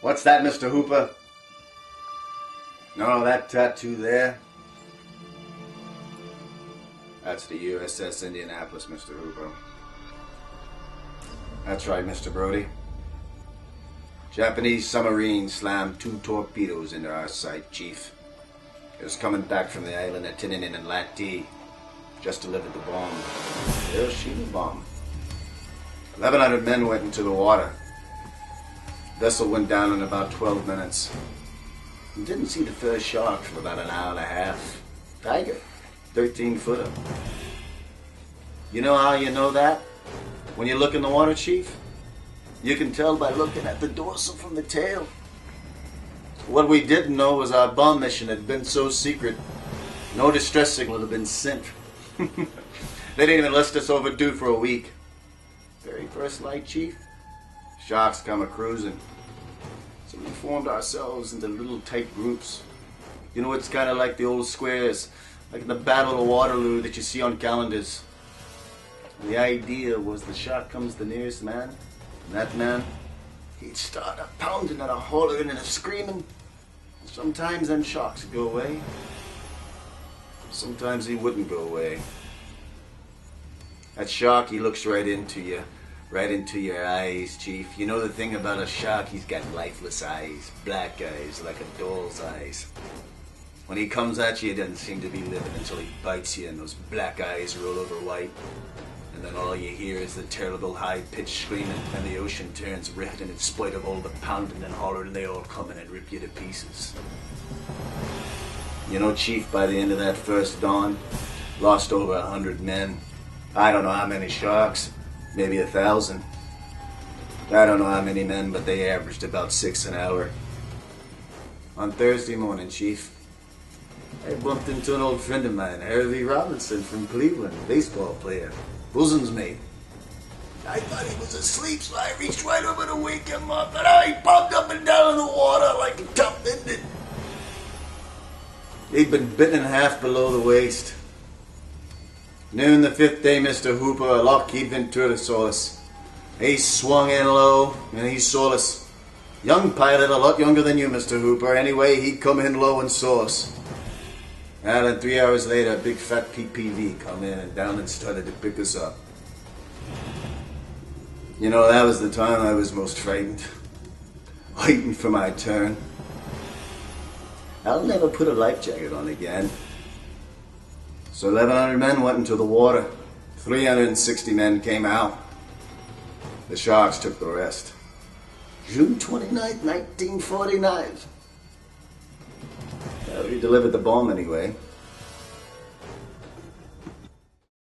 What's that, Mr. Hooper? No, that tattoo there? That's the USS Indianapolis, Mr. Hooper. That's right, Mr. Brody. Japanese submarine slammed 2 torpedoes into our sight, Chief. It was coming back from the island of Tinian and Lati. Just delivered the bomb. Hiroshima bomb. 1,100 men went into the water. Vessel went down in about 12 minutes. We didn't see the first shark for about an hour and a half. Tiger, 13-footer. You know how you know that? When you look in the water, Chief? You can tell by looking at the dorsal from the tail. What we didn't know was our bomb mission had been so secret, no distress signal had been sent. They didn't even list us overdue for a week. Very first night, Chief, sharks come a-cruising. So we formed ourselves into little tight groups. You know, it's kind of like the old squares, like in the Battle of Waterloo that you see on calendars. And the idea was the shark comes the nearest man, and that man, he'd start a pounding and a hollering and a screaming. Sometimes them sharks would go away. Sometimes he wouldn't go away. That shark, he looks right into you. Right into your eyes, Chief. You know the thing about a shark, he's got lifeless eyes. Black eyes, like a doll's eyes. When he comes at you, he doesn't seem to be living until he bites you and those black eyes roll over white. And then all you hear is the terrible high-pitched screaming, and the ocean turns red, and in spite of all the pounding and hollering, they all come in and rip you to pieces. You know, Chief, by the end of that first dawn, lost over 100 men. I don't know how many sharks, maybe 1,000. I don't know how many men, but they averaged about 6 an hour. On Thursday morning, Chief, I bumped into an old friend of mine, Harvey Robinson from Cleveland, baseball player. Bosoms mate. I thought he was asleep, so I reached right over to wake him up, and I popped up and down in the water like a top-ended. He'd been bitten in half below the waist. Noon the 5th day, Mr. Hooper, a Lockheed Ventura saw us. He swung in low, and he saw us. Young pilot, a lot younger than you, Mr. Hooper. Anyway, he come in low and saw us. And then 3 hours later, a big fat PPV come in and down and started to pick us up. You know, that was the time I was most frightened. Waiting for my turn. I'll never put a life jacket on again. So 1,100 men went into the water. 360 men came out. The sharks took the rest. June 29th, 1949. We delivered the bomb anyway.